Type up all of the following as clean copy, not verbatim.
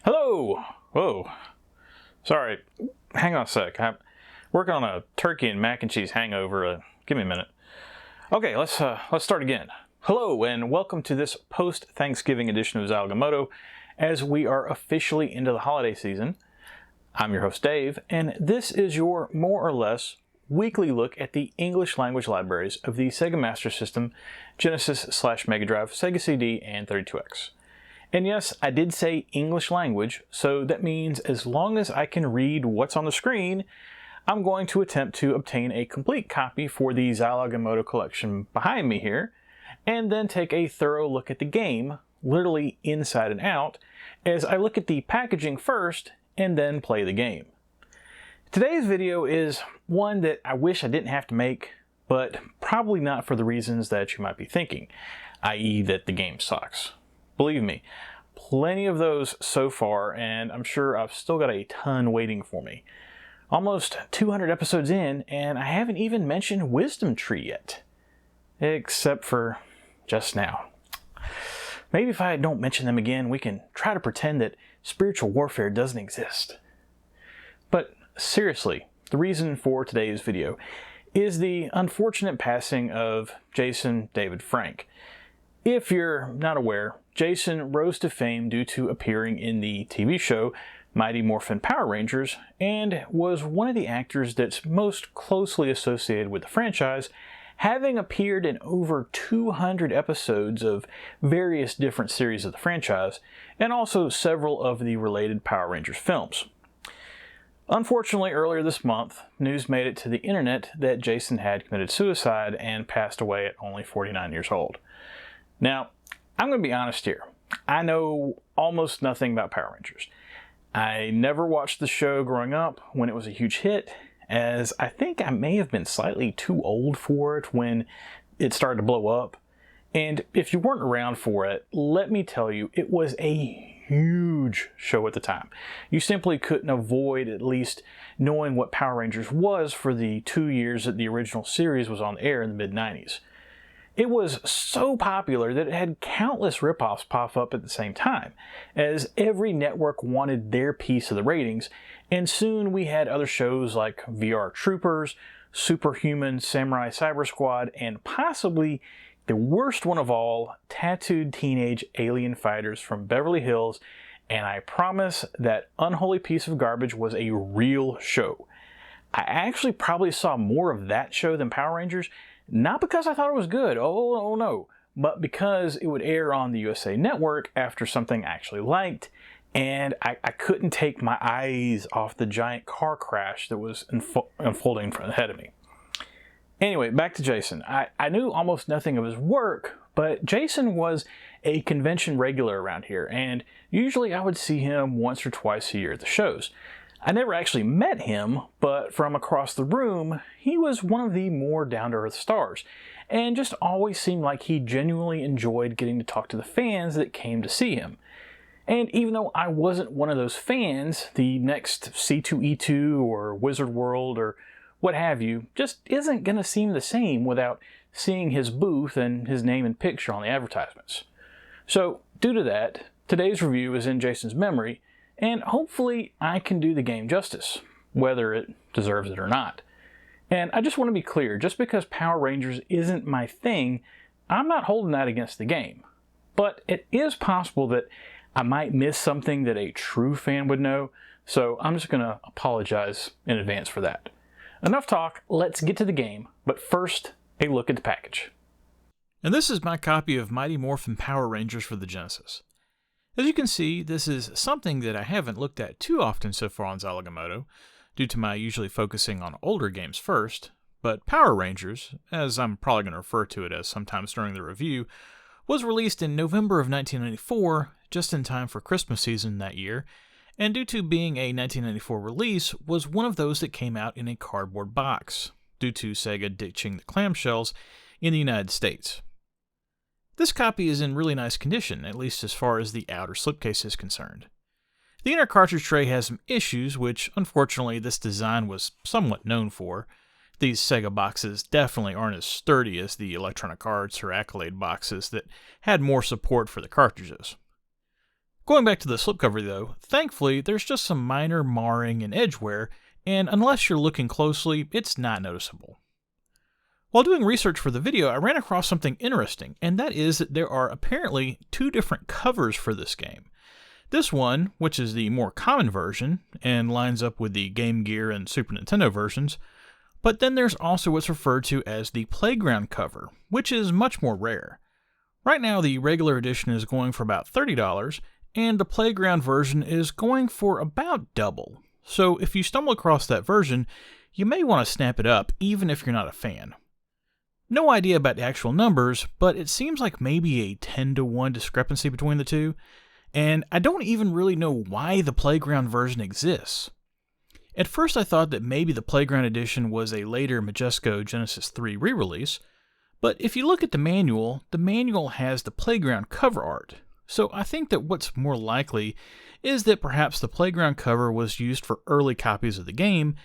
Hello! Whoa. Sorry. Hang on a sec. I'm working on a turkey and mac and cheese hangover. Give me a minute. Okay, let's start again. Hello, and welcome to this post-Thanksgiving edition of Zilog and Moto, as we are officially into the holiday season. I'm your host, Dave, and this is your more or less weekly look at the English language libraries of the Sega Master System, Genesis/Mega Drive, Sega CD, and 32X. And yes, I did say English language, so that means as long as I can read what's on the screen, I'm going to attempt to obtain a complete copy for the Zilog and Moto collection behind me here, and then take a thorough look at the game, literally inside and out, as I look at the packaging first and then play the game. Today's video is one that I wish I didn't have to make, but probably not for the reasons that you might be thinking, i.e. that the game sucks. Believe me, plenty of those so far, and I'm sure I've still got a ton waiting for me. Almost 200 episodes in, and I haven't even mentioned Wisdom Tree yet. Except for just now. Maybe if I don't mention them again, we can try to pretend that spiritual warfare doesn't exist. But seriously, the reason for today's video is the unfortunate passing of Jason David Frank. If you're not aware, Jason rose to fame due to appearing in the TV show Mighty Morphin Power Rangers, and was one of the actors that's most closely associated with the franchise, having appeared in over 200 episodes of various different series of the franchise, and also several of the related Power Rangers films. Unfortunately, earlier this month, news made it to the internet that Jason had committed suicide and passed away at only 49 years old. Now, I'm going to be honest here. I know almost nothing about Power Rangers. I never watched the show growing up when it was a huge hit, as I think I may have been slightly too old for it when it started to blow up. And if you weren't around for it, let me tell you, it was a huge show at the time. You simply couldn't avoid at least knowing what Power Rangers was for the 2 years that the original series was on the air in the mid-90s. It was so popular that it had countless ripoffs pop up at the same time, as every network wanted their piece of the ratings, and soon we had other shows like VR Troopers, Superhuman, Samurai Cyber Squad, and possibly the worst one of all, Tattooed Teenage Alien Fighters from Beverly Hills, and I promise that unholy piece of garbage was a real show. I actually probably saw more of that show than Power Rangers, not because I thought it was good, oh no, but because it would air on the USA Network after something I actually liked, and I couldn't take my eyes off the giant car crash that was unfolding ahead of me. Anyway, back to Jason. I knew almost nothing of his work, but Jason was a convention regular around here, and usually I would see him once or twice a year at the shows. I never actually met him, but from across the room, he was one of the more down-to-earth stars, and just always seemed like he genuinely enjoyed getting to talk to the fans that came to see him. And even though I wasn't one of those fans, the next C2E2 or Wizard World or what have you just isn't going to seem the same without seeing his booth and his name and picture on the advertisements. So, due to that, today's review is in Jason's memory, and hopefully I can do the game justice, whether it deserves it or not. And I just want to be clear, just because Power Rangers isn't my thing, I'm not holding that against the game. But it is possible that I might miss something that a true fan would know, so I'm just going to apologize in advance for that. Enough talk, let's get to the game, but first, a look at the package. And this is my copy of Mighty Morphin Power Rangers for the Genesis. As you can see, this is something that I haven't looked at too often so far on Zilog and Moto, due to my usually focusing on older games first, but Power Rangers, as I'm probably going to refer to it as sometimes during the review, was released in November of 1994, just in time for Christmas season that year, and due to being a 1994 release, was one of those that came out in a cardboard box, due to Sega ditching the clamshells in the United States. This copy is in really nice condition, at least as far as the outer slipcase is concerned. The inner cartridge tray has some issues, which unfortunately this design was somewhat known for. These Sega boxes definitely aren't as sturdy as the Electronic Arts or Accolade boxes that had more support for the cartridges. Going back to the slipcover though, thankfully there's just some minor marring and edge wear, and unless you're looking closely, it's not noticeable. While doing research for the video, I ran across something interesting, and that is that there are apparently 2 different covers for this game. This one, which is the more common version, and lines up with the Game Gear and Super Nintendo versions, but then there's also what's referred to as the Playground cover, which is much more rare. Right now the regular edition is going for about $30, and the Playground version is going for about double. So if you stumble across that version, you may want to snap it up even if you're not a fan. No idea about the actual numbers, but it seems like maybe a 10-to-1 discrepancy between the two, and I don't even really know why the Playground version exists. At first I thought that maybe the Playground edition was a later Majesco Genesis 3 re-release, but if you look at the manual has the Playground cover art, so I think that what's more likely is that perhaps the Playground cover was used for early copies of the game,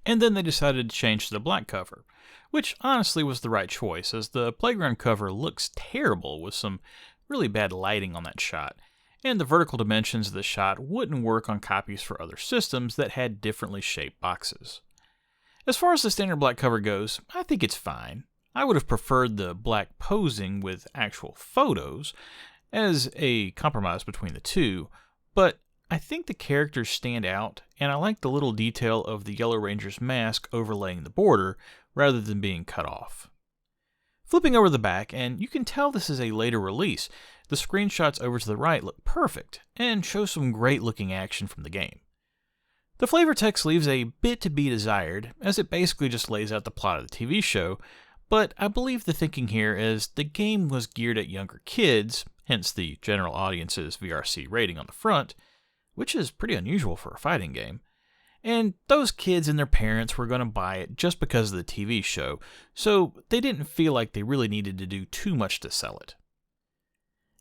and then they decided to change to the black cover, which honestly was the right choice, as the Playground cover looks terrible with some really bad lighting on that shot, and the vertical dimensions of the shot wouldn't work on copies for other systems that had differently shaped boxes. As far as the standard black cover goes, I think it's fine. I would have preferred the black posing with actual photos as a compromise between the two, but I think the characters stand out, and I like the little detail of the Yellow Ranger's mask overlaying the border rather than being cut off. Flipping over the back, and you can tell this is a later release, the screenshots over to the right look perfect and show some great looking action from the game. The flavor text leaves a bit to be desired, as it basically just lays out the plot of the TV show, but I believe the thinking here is the game was geared at younger kids, hence the general audience's VRC rating on the front, which is pretty unusual for a fighting game. And those kids and their parents were going to buy it just because of the TV show, so they didn't feel like they really needed to do too much to sell it.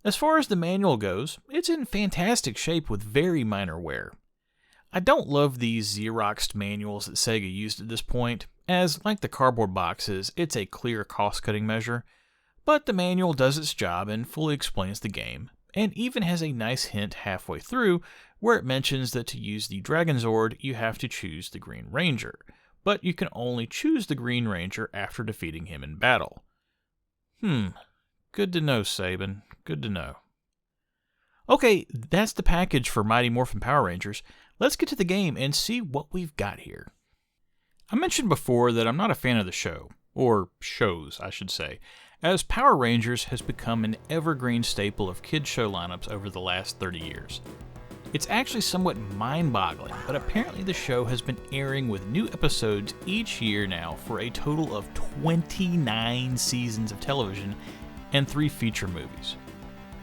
As far as the manual goes, it's in fantastic shape with very minor wear. I don't love these Xeroxed manuals that Sega used at this point, as like the cardboard boxes, it's a clear cost-cutting measure, but the manual does its job and fully explains the game, and even has a nice hint halfway through where it mentions that to use the Dragon Zord, you have to choose the Green Ranger, but you can only choose the Green Ranger after defeating him in battle. Good to know, Saban. Good to know. Okay, that's the package for Mighty Morphin Power Rangers. Let's get to the game and see what we've got here. I mentioned before that I'm not a fan of the show, or shows, I should say, as Power Rangers has become an evergreen staple of kids' show lineups over the last 30 years. It's actually somewhat mind-boggling, but apparently the show has been airing with new episodes each year now for a total of 29 seasons of television and 3 feature movies.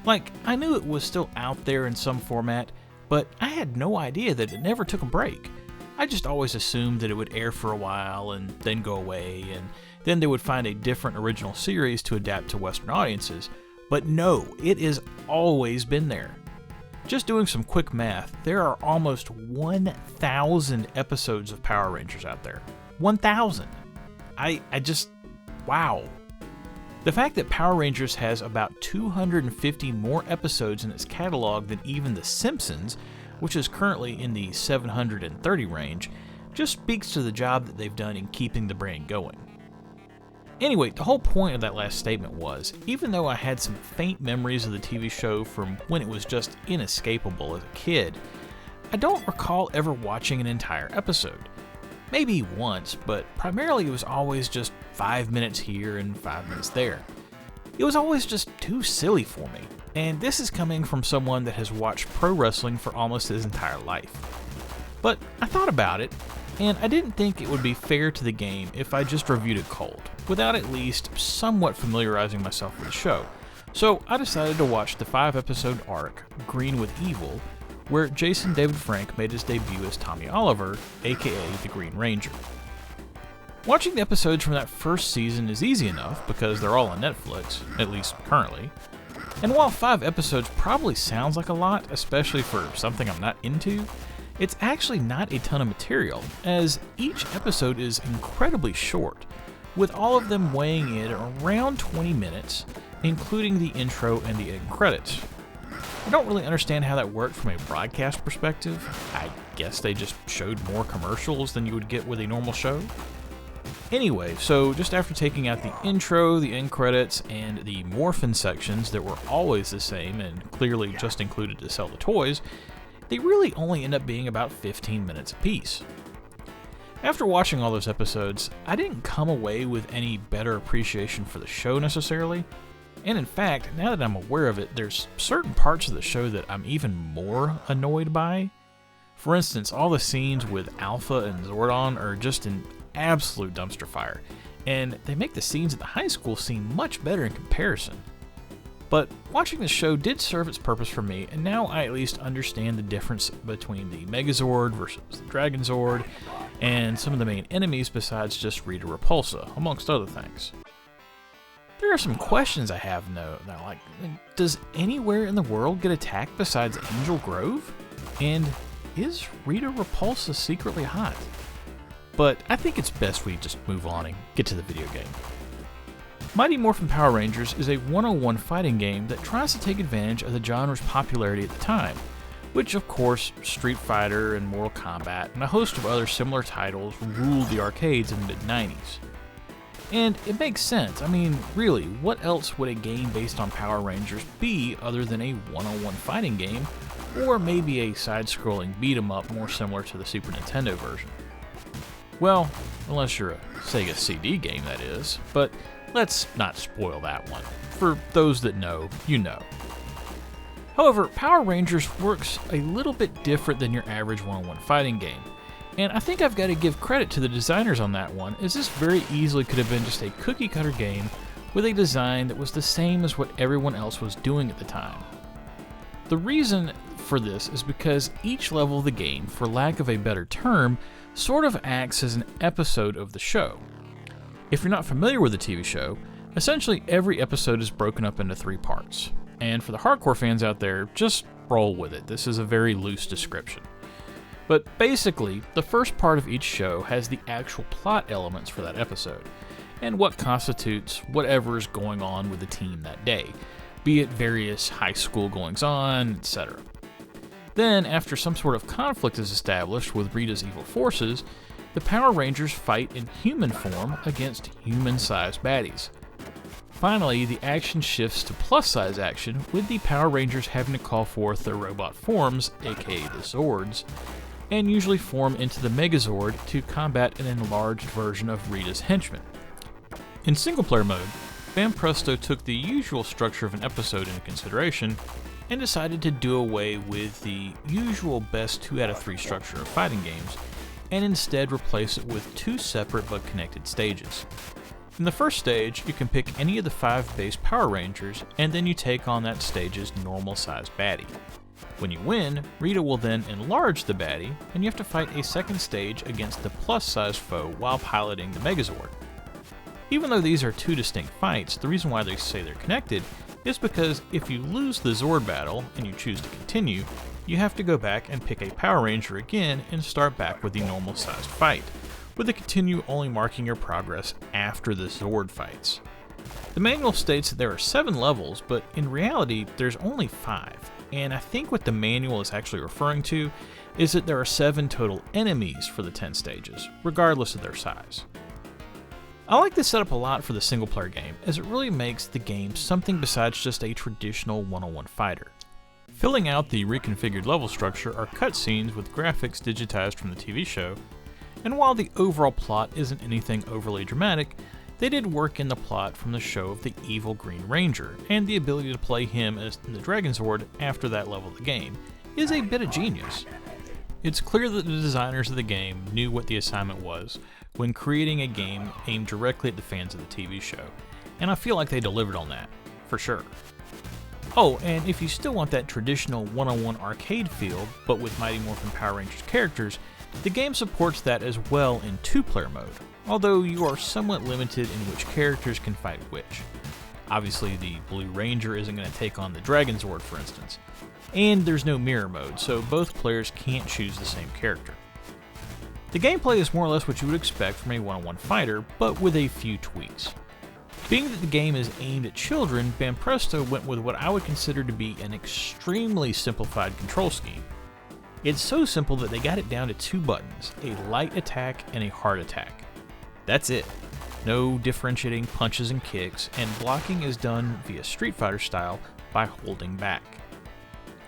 Like, I knew it was still out there in some format, but I had no idea that it never took a break. I just always assumed that it would air for a while and then go away, and then they would find a different original series to adapt to Western audiences. But no, it has always been there. Just doing some quick math, there are almost 1,000 episodes of Power Rangers out there. 1,000! Wow. The fact that Power Rangers has about 250 more episodes in its catalog than even The Simpsons, which is currently in the 730 range, just speaks to the job that they've done in keeping the brand going. Anyway, the whole point of that last statement was, even though I had some faint memories of the TV show from when it was just inescapable as a kid, I don't recall ever watching an entire episode. Maybe once, but primarily it was always just 5 minutes here and 5 minutes there. It was always just too silly for me, and this is coming from someone that has watched pro wrestling for almost his entire life. But I thought about it, and I didn't think it would be fair to the game if I just reviewed it cold, without at least somewhat familiarizing myself with the show. So I decided to watch the 5-episode arc, Green with Evil, where Jason David Frank made his debut as Tommy Oliver, aka the Green Ranger. Watching the episodes from that first season is easy enough because they're all on Netflix, at least currently. And while 5 episodes probably sounds like a lot, especially for something I'm not into, it's actually not a ton of material, as each episode is incredibly short, with all of them weighing in around 20 minutes, including the intro and the end credits. I don't really understand how that worked from a broadcast perspective. I guess they just showed more commercials than you would get with a normal show. Anyway, so just after taking out the intro, the end credits, and the Morphin sections that were always the same and clearly just included to sell the toys, they really only end up being about 15 minutes apiece. After watching all those episodes, I didn't come away with any better appreciation for the show necessarily, and in fact, now that I'm aware of it, there's certain parts of the show that I'm even more annoyed by. For instance, all the scenes with Alpha and Zordon are just an absolute dumpster fire, and they make the scenes at the high school seem much better in comparison. But watching the show did serve its purpose for me, and now I at least understand the difference between the Megazord versus the Dragon Zord, and some of the main enemies besides just Rita Repulsa, amongst other things. There are some questions I have now, like, does anywhere in the world get attacked besides Angel Grove? And is Rita Repulsa secretly hot? But I think it's best we just move on and get to the video game. Mighty Morphin Power Rangers is a one-on-one fighting game that tries to take advantage of the genre's popularity at the time, which of course Street Fighter and Mortal Kombat and a host of other similar titles ruled the arcades in the mid-90s. And it makes sense. I mean, really, what else would a game based on Power Rangers be other than a one-on-one fighting game, or maybe a side-scrolling beat-em-up more similar to the Super Nintendo version? Well, unless you're a Sega CD game, that is, but let's not spoil that one. For those that know, you know. However, Power Rangers works a little bit different than your average one-on-one fighting game, and I think I've got to give credit to the designers on that one, as this very easily could have been just a cookie-cutter game with a design that was the same as what everyone else was doing at the time. The reason for this is because each level of the game, for lack of a better term, sort of acts as an episode of the show. If you're not familiar with the TV show, essentially every episode is broken up into 3 parts. And for the hardcore fans out there, just roll with it. This is a very loose description. But basically, the first part of each show has the actual plot elements for that episode, and what constitutes whatever is going on with the team that day, be it various high school goings-on, etc. Then, after some sort of conflict is established with Rita's evil forces, the Power Rangers fight in human form against human-sized baddies. Finally, the action shifts to plus-size action, with the Power Rangers having to call forth their robot forms, aka the Zords, and usually form into the Megazord to combat an enlarged version of Rita's henchmen. In single-player mode, Banpresto took the usual structure of an episode into consideration, and decided to do away with the usual best 2 out of 3 structure of fighting games, and instead replace it with 2 separate but connected stages. In the first stage, you can pick any of the 5 base Power Rangers, and then you take on that stage's normal-sized baddie. When you win, Rita will then enlarge the baddie, and you have to fight a second stage against the plus-sized foe while piloting the Megazord. Even though these are 2 distinct fights, the reason why they say they're connected is because if you lose the Zord battle and you choose to continue, you have to go back and pick a Power Ranger again and start back with the normal-sized fight, with the continue only marking your progress after the Zord fights. The manual states that there are 7 levels, but in reality there's only 5, and I think what the manual is actually referring to is that there are 7 total enemies for the 10 stages, regardless of their size. I like this setup a lot for the single-player game, as it really makes the game something besides just a traditional one-on-one fighter. Filling out the reconfigured level structure are cutscenes with graphics digitized from the TV show, and while the overall plot isn't anything overly dramatic, they did work in the plot from the show of the evil Green Ranger, and the ability to play him as the Dragon Zord after that level of the game is a bit of genius. It's clear that the designers of the game knew what the assignment was when creating a game aimed directly at the fans of the TV show, and I feel like they delivered on that, for sure. Oh, and if you still want that traditional one-on-one arcade feel, but with Mighty Morphin Power Rangers characters, the game supports that as well in 2-player mode, although you are somewhat limited in which characters can fight which. Obviously, the Blue Ranger isn't going to take on the Dragon Zord, for instance, and there's no mirror mode, so both players can't choose the same character. The gameplay is more or less what you would expect from a one-on-one fighter, but with a few tweaks. Being that the game is aimed at children, Banpresto went with what I would consider to be an extremely simplified control scheme. It's so simple that they got it down to 2 buttons, a light attack and a hard attack. That's it. No differentiating punches and kicks, and blocking is done via Street Fighter style by holding back.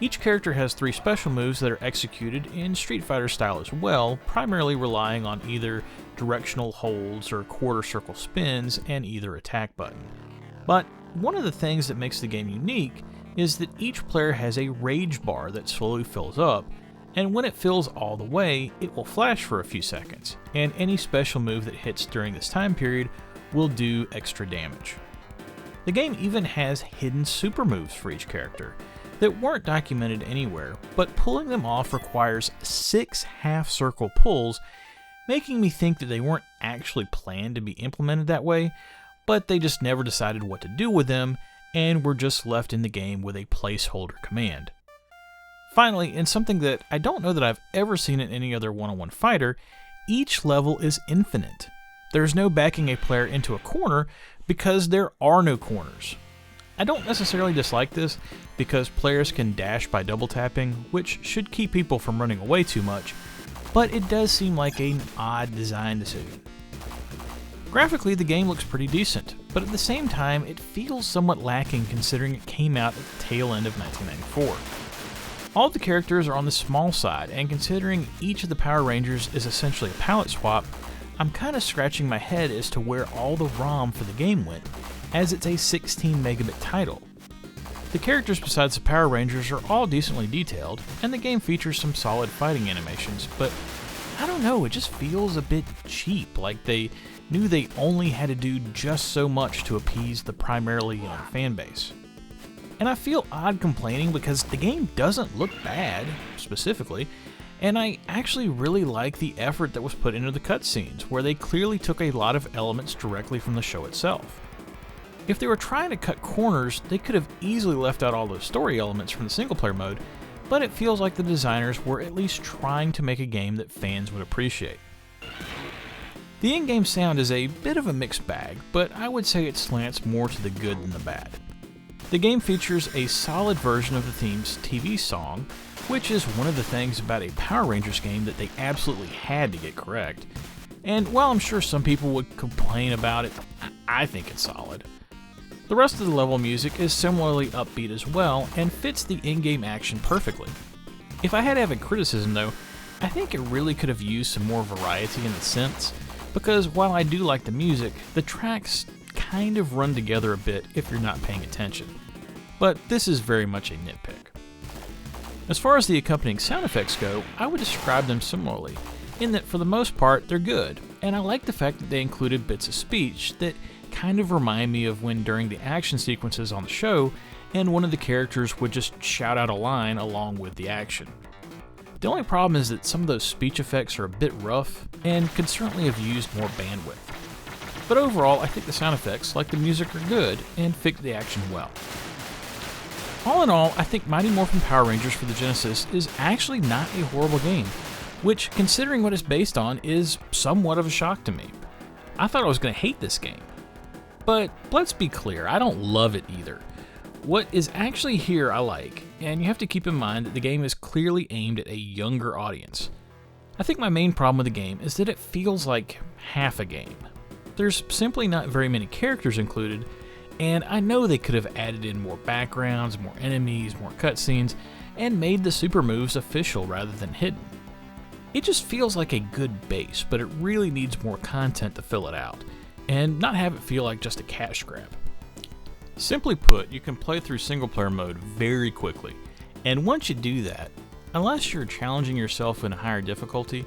Each character has 3 special moves that are executed in Street Fighter style as well, primarily relying on either directional holds or quarter circle spins and either attack button. But one of the things that makes the game unique is that each player has a rage bar that slowly fills up, and when it fills all the way, it will flash for a few seconds, and any special move that hits during this time period will do extra damage. The game even has hidden super moves for each character that weren't documented anywhere, but pulling them off requires 6 half-circle pulls, making me think that they weren't actually planned to be implemented that way, but they just never decided what to do with them, and were just left in the game with a placeholder command. Finally, in something that I don't know that I've ever seen in any other one-on-one fighter, each level is infinite. There's no backing a player into a corner because there are no corners. I don't necessarily dislike this because players can dash by double tapping, which should keep people from running away too much, but it does seem like an odd design decision. Graphically, the game looks pretty decent, but at the same time, it feels somewhat lacking considering it came out at the tail end of 1994. All of the characters are on the small side, and considering each of the Power Rangers is essentially a palette swap, I'm kind of scratching my head as to where all the ROM for the game went, as it's a 16 megabit title. The characters besides the Power Rangers are all decently detailed, and the game features some solid fighting animations, but I don't know, it just feels a bit cheap, like they knew they only had to do just so much to appease the primarily young fan base. And I feel odd complaining because the game doesn't look bad, specifically, and I actually really like the effort that was put into the cutscenes, where they clearly took a lot of elements directly from the show itself. If they were trying to cut corners, they could have easily left out all those story elements from the single-player mode, but it feels like the designers were at least trying to make a game that fans would appreciate. The in-game sound is a bit of a mixed bag, but I would say it slants more to the good than the bad. The game features a solid version of the theme's TV song, which is one of the things about a Power Rangers game that they absolutely had to get correct. And while I'm sure some people would complain about it, I think it's solid. The rest of the level music is similarly upbeat as well, and fits the in-game action perfectly. If I had to have a criticism though, I think it really could have used some more variety in the synths, because while I do like the music, the tracks kind of run together a bit if you're not paying attention. But this is very much a nitpick. As far as the accompanying sound effects go, I would describe them similarly, in that for the most part they're good, and I like the fact that they included bits of speech that kind of remind me of when during the action sequences on the show, and one of the characters would just shout out a line along with the action. The only problem is that some of those speech effects are a bit rough, and could certainly have used more bandwidth. But overall, I think the sound effects, like the music, are good, and fit the action well. All in all, I think Mighty Morphin Power Rangers for the Genesis is actually not a horrible game, which, considering what it's based on, is somewhat of a shock to me. I thought I was going to hate this game. But let's be clear, I don't love it either. What is actually here I like, and you have to keep in mind that the game is clearly aimed at a younger audience. I think my main problem with the game is that it feels like half a game. There's simply not very many characters included, and I know they could have added in more backgrounds, more enemies, more cutscenes, and made the super moves official rather than hidden. It just feels like a good base, but it really needs more content to fill it out, and not have it feel like just a cash grab. Simply put, you can play through single-player mode very quickly, and once you do that, unless you're challenging yourself in a higher difficulty,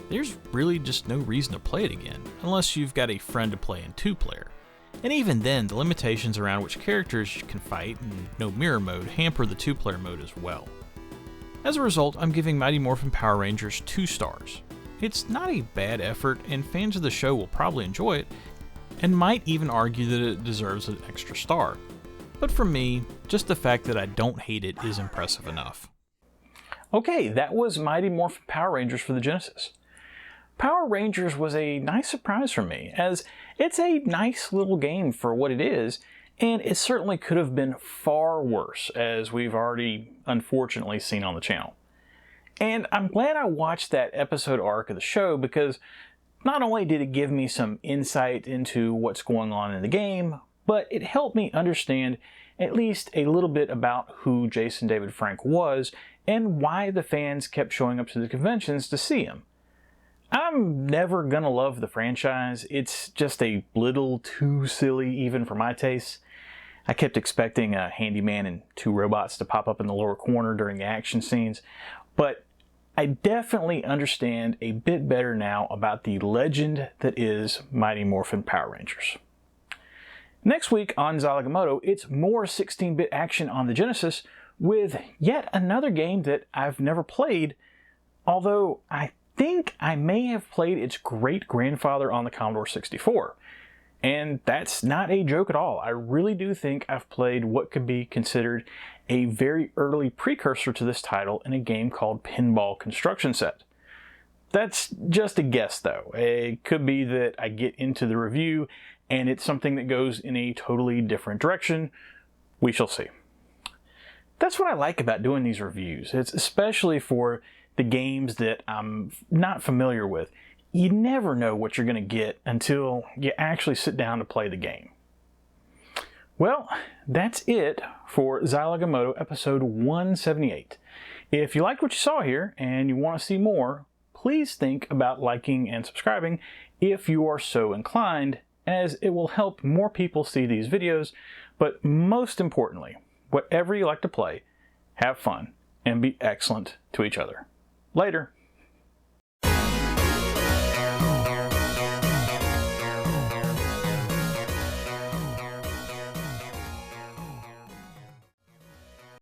there's really just no reason to play it again, unless you've got a friend to play in 2-player. And even then, the limitations around which characters you can fight and no mirror mode hamper the 2-player mode as well. As a result, I'm giving Mighty Morphin Power Rangers 2 stars. It's not a bad effort, and fans of the show will probably enjoy it, and might even argue that it deserves an extra star. But for me, just the fact that I don't hate it is impressive enough. Okay, that was Mighty Morphin Power Rangers for the Genesis. Power Rangers was a nice surprise for me, as it's a nice little game for what it is, and it certainly could have been far worse, as we've already unfortunately seen on the channel. And I'm glad I watched that episode arc of the show, because not only did it give me some insight into what's going on in the game, but it helped me understand at least a little bit about who Jason David Frank was and why the fans kept showing up to the conventions to see him. I'm never gonna love the franchise. It's just a little too silly even for my tastes. I kept expecting a handyman and two robots to pop up in the lower corner during the action scenes, but I definitely understand a bit better now about the legend that is Mighty Morphin Power Rangers. Next week on Zilog and Moto, it's more 16-bit action on the Genesis with yet another game that I've never played, although I think I may have played its great-grandfather on the Commodore 64. And that's not a joke at all. I really do think I've played what could be considered a very early precursor to this title in a game called Pinball Construction Set. That's just a guess though. It could be that I get into the review and it's something that goes in a totally different direction. We shall see. That's what I like about doing these reviews. It's especially for the games that I'm not familiar with. You never know what you're going to get until you actually sit down to play the game. Well, that's it for Zilog and Moto episode 178. If you liked what you saw here and you want to see more, please think about liking and subscribing if you are so inclined, as it will help more people see these videos. But most importantly, whatever you like to play, have fun and be excellent to each other. Later.